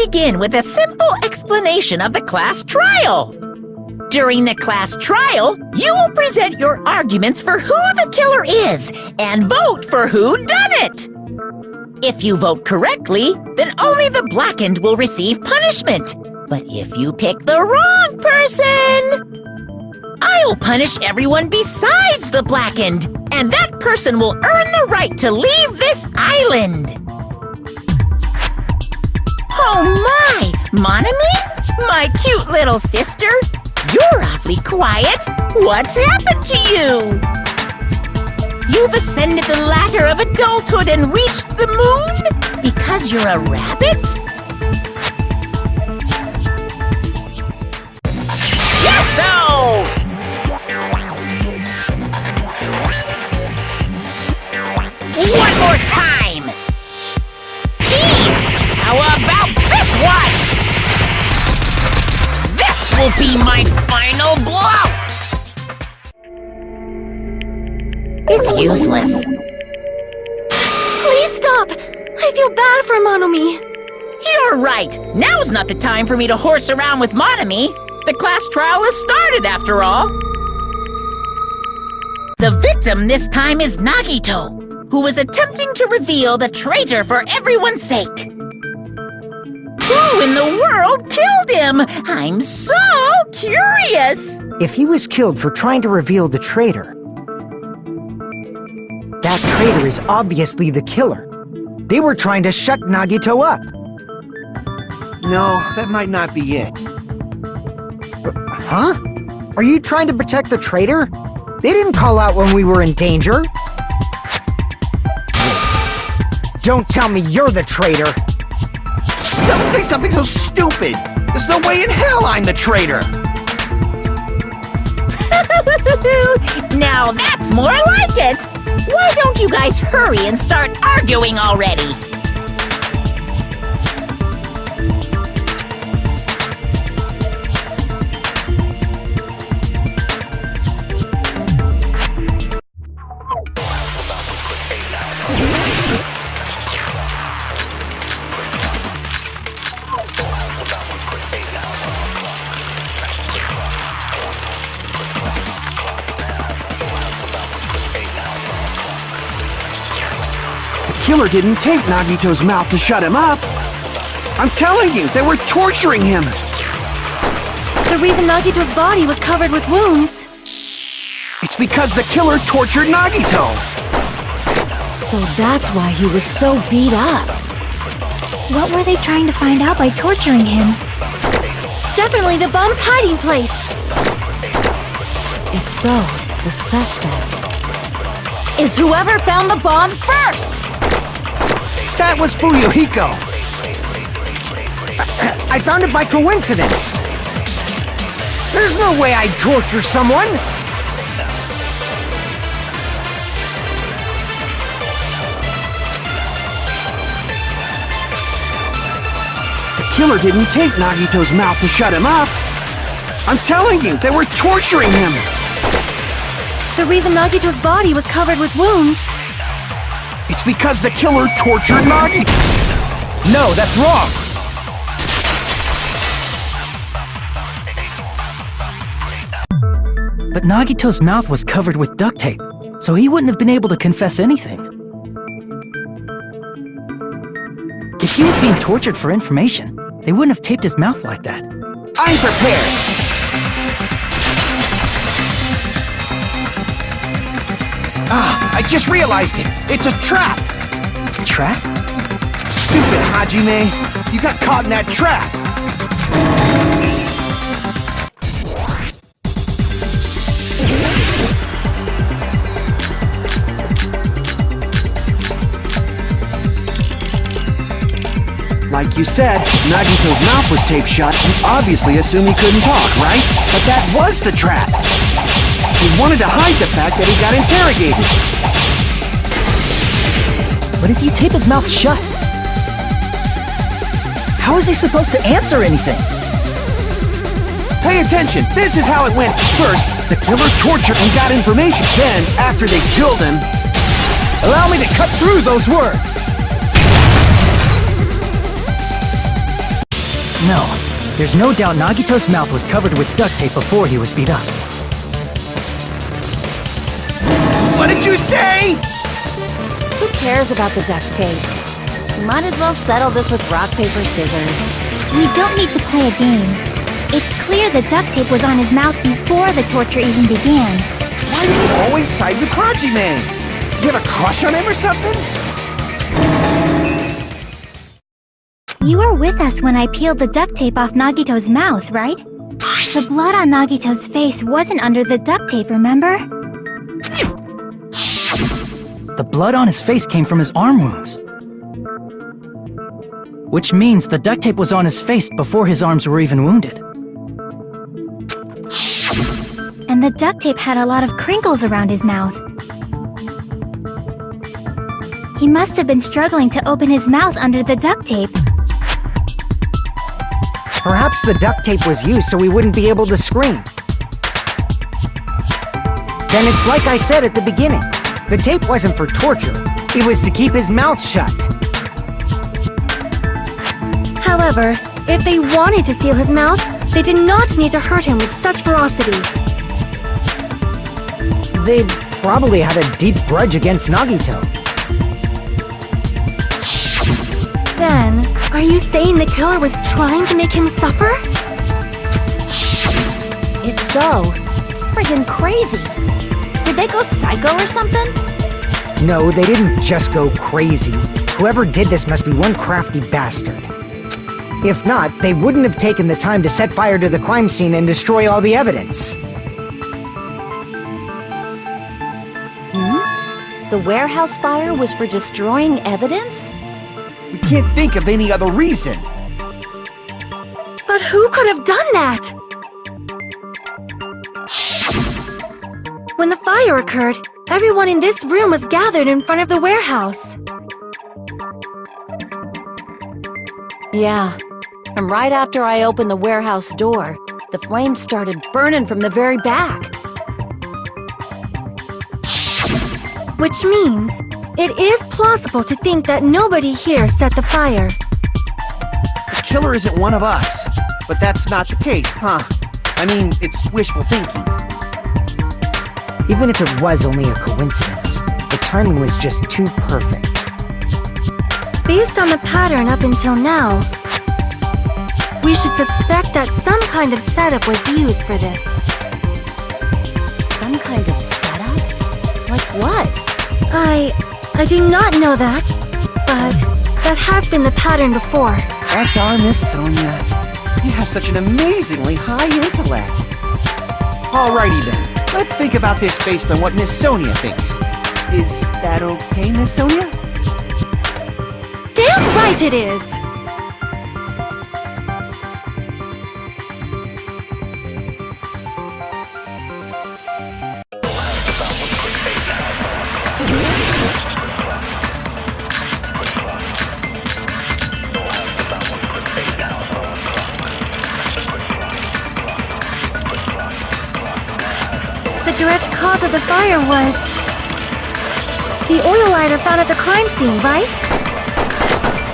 begin with a simple explanation of the class trial. During the class trial, you will present your arguments for who the killer is and vote for who done it. If you vote correctly, then only the blackened will receive punishment. But if you pick the wrong person, I'll punish everyone besides the blackened, and that person will earn the right to leave this island. Oh my! Monami? My cute little sister? You're awfully quiet. What's happened to you? You've ascended the ladder of adulthood and reached the moon? Because you're a rabbit? Chesto! One more time! Jeez! How about this one? This will be my final blow! It's useless. Please stop! I feel bad for Monomi. You're right. Now's not the time for me to horse around with Monami. The class trial has started, after all. The victim this time is Nagito, who is attempting to reveal the traitor for everyone's sake. Who in the world killed him? I'm so curious. If he was killed for trying to reveal the traitor, that traitor is obviously the killer. They were trying to shut Nagito up. No, that might not be it. Huh? Are you trying to protect the traitor? They didn't call out when we were in danger. Wait. Don't tell me you're the traitor. Don't say something so stupid! There's no way in hell I'm the traitor! Now that's more like it! Why don't you guys hurry and start arguing already? The killer didn't take Nagito's mouth to shut him up. I'm telling you, they were torturing him. The reason Nagito's body was covered with wounds. It's because the killer tortured Nagito. So that's why he was so beat up. What were they trying to find out by torturing him? Definitely the bomb's hiding place. If so, the suspect is whoever found the bomb first! That was Fuyuhiko. I found it by coincidence. There's no way I'd torture someone. The killer didn't take Nagito's mouth to shut him up. I'm telling you, they were torturing him. The reason Nagito's body was covered with wounds. It's because the killer tortured Nagito. No, that's wrong. But Nagito's mouth was covered with duct tape, so he wouldn't have been able to confess anything. If he was being tortured for information, they wouldn't have taped his mouth like that. I'm prepared. I just realized it. It's a trap. Trap? Stupid Hajime. You got caught in that trap. Like you said, Nagito's mouth was taped shut. You obviously assume he couldn't talk, right? But that was the trap. He wanted to hide the fact that he got interrogated. But if you tape his mouth shut, how is he supposed to answer anything? Pay attention. This is how it went. First, the killer tortured and got information. Then, after they killed him, Allow me to cut through those words. No. There's no doubt Nagito's mouth was covered with duct tape before he was beat up. What did you say? Who cares about the duct tape? We might as well settle this with rock, paper, scissors. We don't need to play a game. It's clear the duct tape was on his mouth before the torture even began. Why do you always side with Haji-man? You have a crush on him or something? You were with us when I peeled the duct tape off Nagito's mouth, right? The blood on Nagito's face wasn't under the duct tape, remember? The blood on his face came from his arm wounds. Which means the duct tape was on his face before his arms were even wounded. And the duct tape had a lot of crinkles around his mouth. He must have been struggling to open his mouth under the duct tape. Perhaps the duct tape was used so he wouldn't be able to scream. Then it's like I said at the beginning. The tape wasn't for torture. It was to keep his mouth shut. However, if they wanted to seal his mouth, they did not need to hurt him with such ferocity. They probably had a deep grudge against Nagito. Then, are you saying the killer was trying to make him suffer? If so, it's friggin' crazy. Did they go psycho or something? No, they didn't just go crazy. Whoever did this must be one crafty bastard. If not, they wouldn't have taken the time to set fire to the crime scene and destroy all the evidence. The warehouse fire was for destroying evidence? We can't think of any other reason. But who could have done that? When the fire occurred, everyone in this room was gathered in front of the warehouse. Yeah. And right after I opened the warehouse door, the flames started burning from the very back. Which means, it is plausible to think that nobody here set the fire. The killer isn't one of us. But that's not the case, huh? I mean, it's wishful thinking. Even if it was only a coincidence, the timing was just too perfect. Based on the pattern up until now, we should suspect that some kind of setup was used for this. Some kind of setup? Like what? I do not know that, but that has been the pattern before. That's our Miss Sonia. You have such an amazingly high intellect. Alrighty then, let's think about this based on what Miss Sonia thinks. Is that okay, Miss Sonia? Damn right it is! The direct cause of the fire was the oil lighter found at the crime scene, right?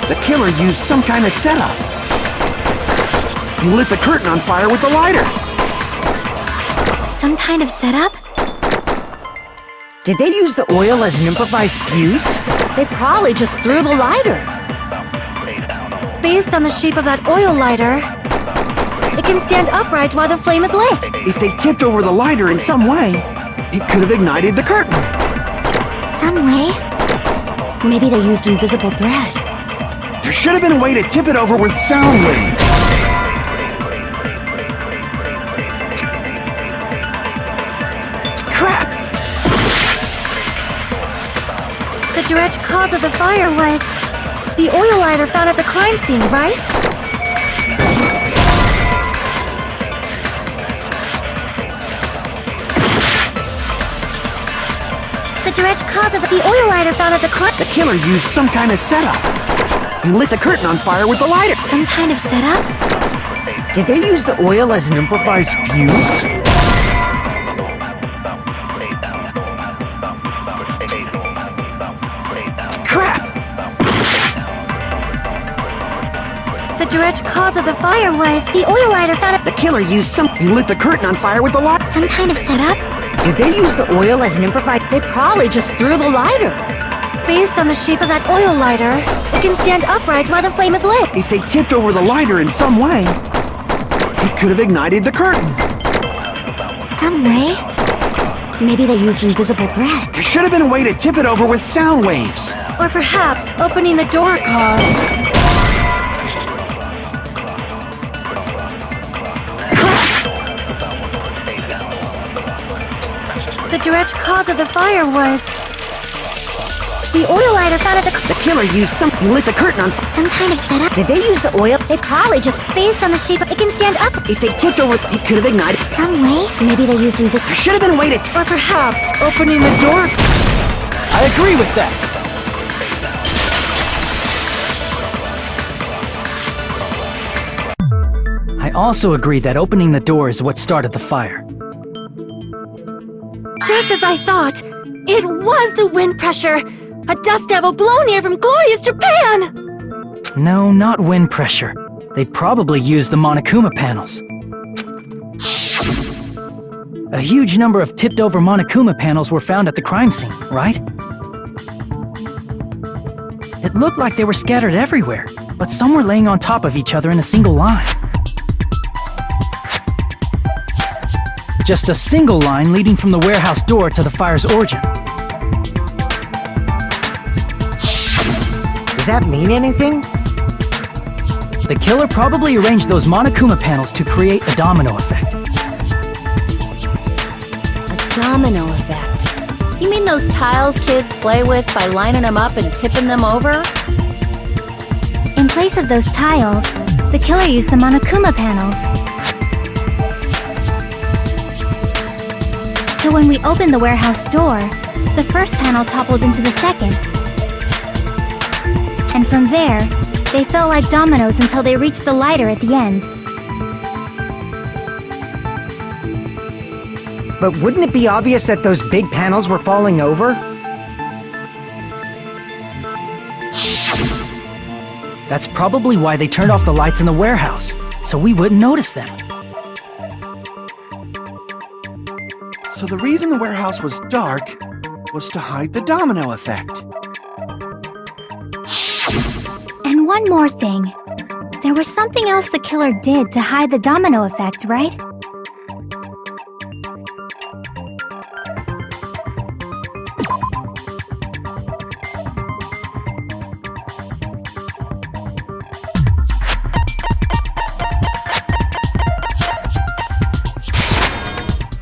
The killer used some kind of setup. He lit the curtain on fire with the lighter. Some kind of setup? Did they use the oil as an improvised fuse? They probably just threw the lighter. Based on the shape of that oil lighter, it can stand upright while the flame is lit. If they tipped over the lighter in some way, it could have ignited the curtain. Some way? Maybe they used invisible thread. There should have been a way to tip it over with sound waves. Crap! The direct cause of the fire was the oil lighter found at the crime scene, right? The direct cause of the oil lighter found at the crime... The killer used some kind of setup. He lit the curtain on fire with the lighter. Some kind of setup? Did they use the oil as an improvised fuse? The direct cause of the fire was the oil lighter found The killer used something lit the curtain on fire with the light. some kind of setup. Did they use the oil as an improvised... They probably just threw the lighter. Based on the shape of that oil lighter, it can stand upright while the flame is lit. If they tipped over the lighter in some way, it could have ignited the curtain. Some way? Maybe they used invisible thread. There should have been a way to tip it over with sound waves. Or perhaps opening the door caused... The direct cause of the fire was the oil lighter found at The killer used something lit the curtain on fire. some kind of setup. Did they use the oil? They probably just based on the shape of it can stand up If they tipped over, it could have ignited. some way. Maybe they used invisible. There should have been a way to tip. Or perhaps opening the door... I agree with that. I also agree that opening the door is what started the fire. Just as I thought, it was the wind pressure. A dust devil blown here from glorious Japan. No, not wind pressure. They probably used the Monokuma panels. A huge number of tipped-over Monokuma panels were found at the crime scene, right? It looked like they were scattered everywhere, but some were laying on top of each other in a single line. Just a single line leading from the warehouse door to the fire's origin. Does that mean anything? The killer probably arranged those Monokuma panels to create a domino effect. A domino effect. You mean those tiles kids play with by lining them up and tipping them over? In place of those tiles, the killer used the Monokuma panels. So when we opened the warehouse door, the first panel toppled into the second. And from there, they fell like dominoes until they reached the lighter at the end. But wouldn't it be obvious that those big panels were falling over? That's probably why they turned off the lights in the warehouse, so we wouldn't notice them. So the reason the warehouse was dark was to hide the domino effect. And one more thing. There was something else the killer did to hide the domino effect, right?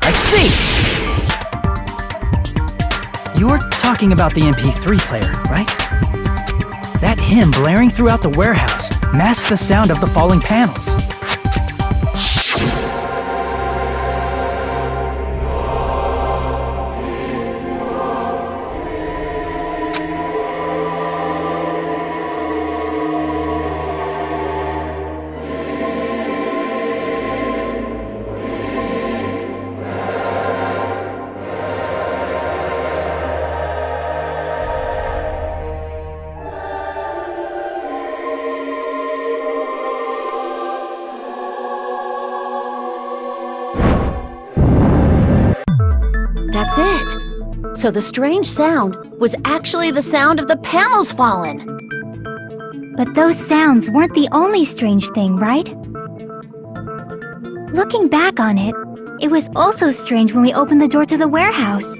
I see! You're talking about the MP3 player, right? That hymn blaring throughout the warehouse masked the sound of the falling panels. That's it. So the strange sound was actually the sound of the panels falling. But those sounds weren't the only strange thing, right? Looking back on it, it was also strange when we opened the door to the warehouse.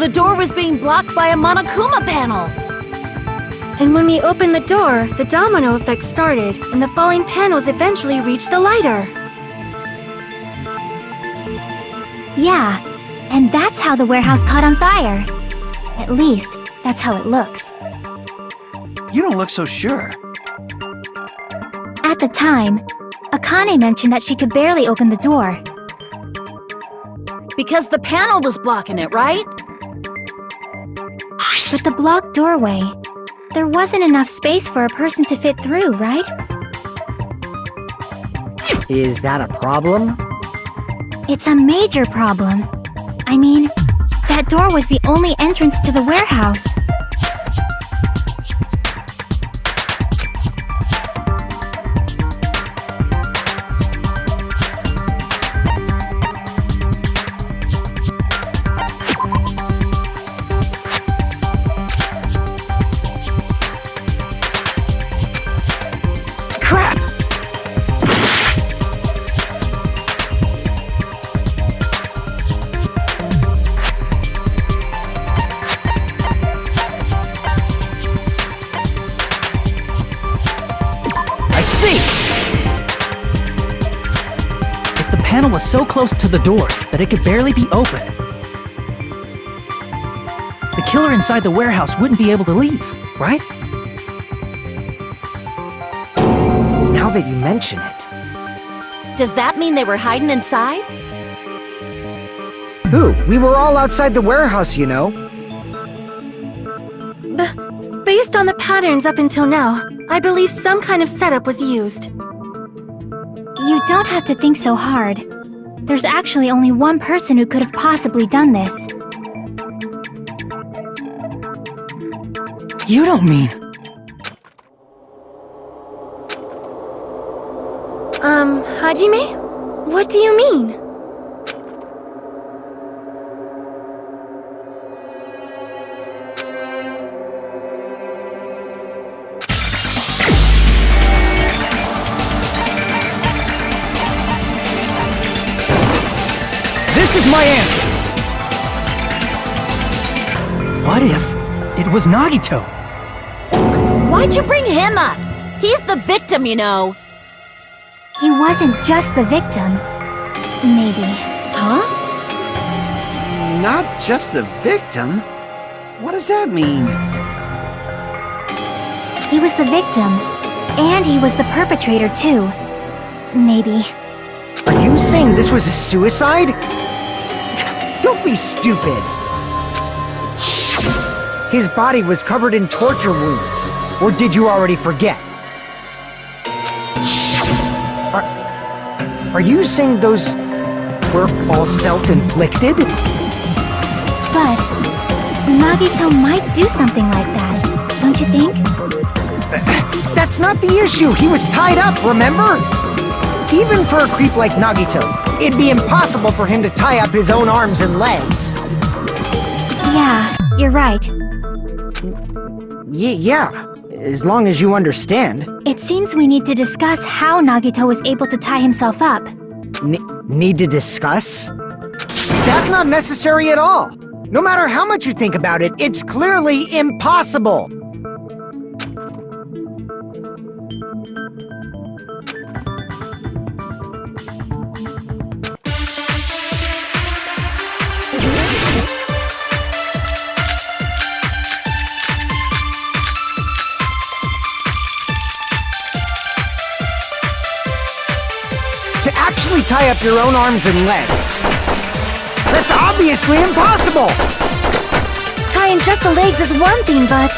The door was being blocked by a Monokuma panel. And when we opened the door, the domino effect started, and the falling panels eventually reached the lighter. Yeah, and that's how the warehouse caught on fire. At least, that's how it looks. You don't look so sure. At the time, Akane mentioned that she could barely open the door. Because the panel was blocking it, right? But the blocked doorway, there wasn't enough space for a person to fit through, right? Is that a problem? It's a major problem. I mean, that door was the only entrance to the warehouse. Crap! I see! If the panel was so close to the door that it could barely be opened, the killer inside the warehouse wouldn't be able to leave, right? Now that you mention it. Does that mean they were hiding inside? Who? We were all outside the warehouse, you know. Based on the patterns up until now, I believe some kind of setup was used. You don't have to think so hard. There's actually only one person who could have possibly done this. You don't mean... Hajime? What do you mean? This is my answer! What if it was Nagito? Why'd you bring him up? He's the victim, you know. He wasn't just the victim. Maybe. Huh? Not just the victim? What does that mean? He was the victim. And he was the perpetrator, too. Maybe. Are you saying this was a suicide? Don't be stupid. His body was covered in torture wounds. Or did you already forget? Are you saying those were all self-inflicted? But Nagito might do something like that, don't you think? That's not the issue. He was tied up, remember? Even for a creep like Nagito, it'd be impossible for him to tie up his own arms and legs. Yeah, you're right. Yeah, as long as you understand. It seems we need to discuss how Nagito was able to tie himself up. Need to discuss? That's not necessary at all. No matter how much you think about it, it's clearly impossible. To actually tie up your own arms and legs. That's obviously impossible! Tying just the legs is one thing, but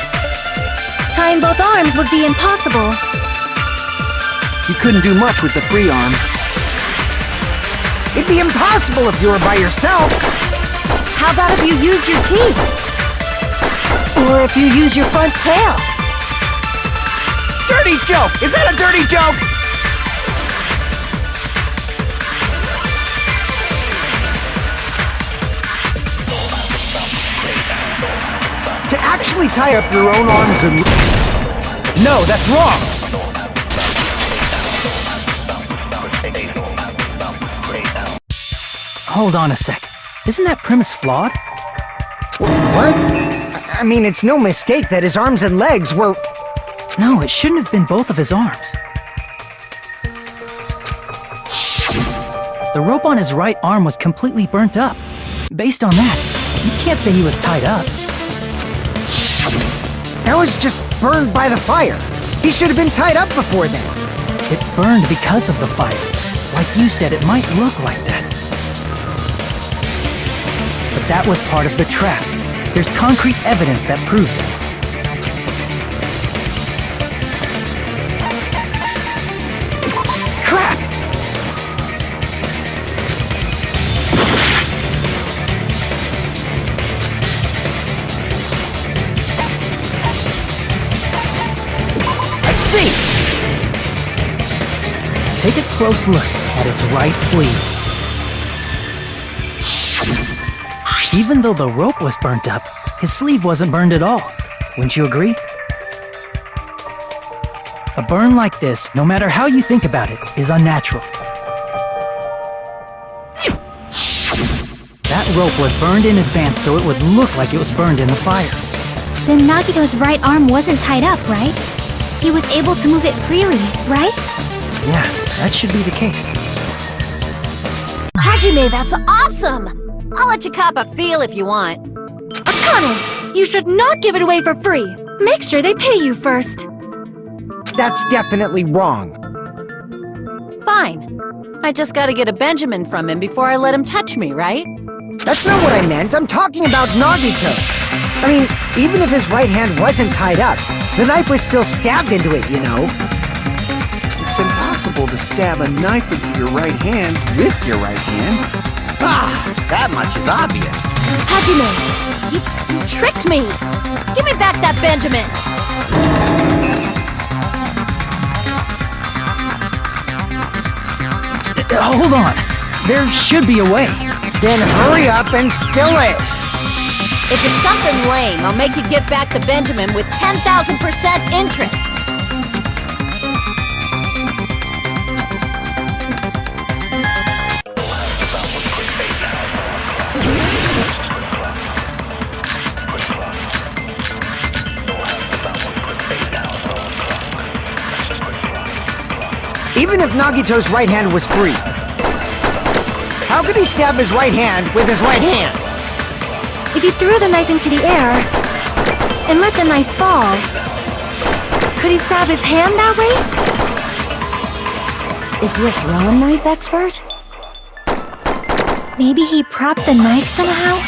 tying both arms would be impossible. You couldn't do much with the free arm. It'd be impossible if you were by yourself. How about if you use your teeth? Or if you use your front tail? Dirty joke! Is that a dirty joke? To actually tie up your own arms and... No, that's wrong! Hold on a sec. Isn't that premise flawed? What? I mean, it's no mistake that his arms and legs were... No, it shouldn't have been both of his arms. The rope on his right arm was completely burnt up. Based on that, you can't say he was tied up. That was just burned by the fire. He should have been tied up before then. It burned because of the fire. Like you said, it might look like that. But that was part of the trap. There's concrete evidence that proves it. Crap! I see! Take a close look at his right sleeve. Even though the rope was burnt up, his sleeve wasn't burned at all. Wouldn't you agree? A burn like this, no matter how you think about it, is unnatural. That rope was burned in advance so it would look like it was burned in the fire. Then Nagito's right arm wasn't tied up, right? He was able to move it freely, right? Yeah, that should be the case. Hajime, that's awesome! I'll let you cop a feel if you want. Akane, you should not give it away for free. Make sure they pay you first. That's definitely wrong. Fine. I just gotta get a Benjamin from him before I let him touch me, right? That's not what I meant. I'm talking about Nagito. I mean, even if his right hand wasn't tied up, the knife was still stabbed into it, you know? It's impossible to stab a knife into your right hand with your right hand. Ah, that much is obvious. Hajime, you tricked me! Give me back that Benjamin! Hold on. There should be a way. Then hurry up and spill it! If it's something lame, I'll make you give back the Benjamin with 10,000% interest. Even if Nagito's right hand was free, how could he stab his right hand with his right hand? If you threw the knife into the air and let the knife fall, could he stab his hand that way? Is he a throwing knife expert? Maybe he propped the knife somehow?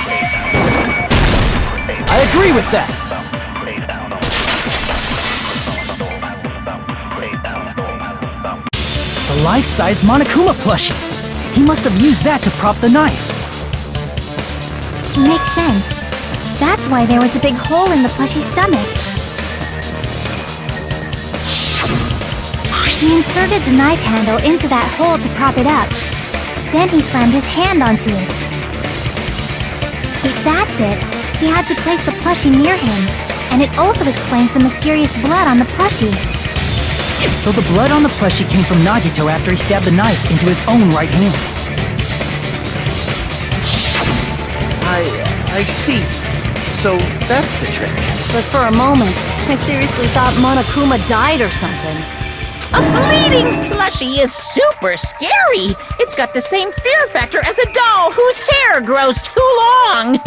I agree with that. The life-size Monokuma plushie. He must have used that to prop the knife. Makes sense. That's why there was a big hole in the plushie's stomach. He inserted the knife handle into that hole to prop it up. Then he slammed his hand onto it. If that's it, he had to place the plushie near him. And it also explains the mysterious blood on the plushie. So the blood on the plushie came from Nagito after he stabbed the knife into his own right hand. I see. So that's the trick. But for a moment, I seriously thought Monokuma died or something. A bleeding plushie is super scary. It's got the same fear factor as a doll whose hair grows too long.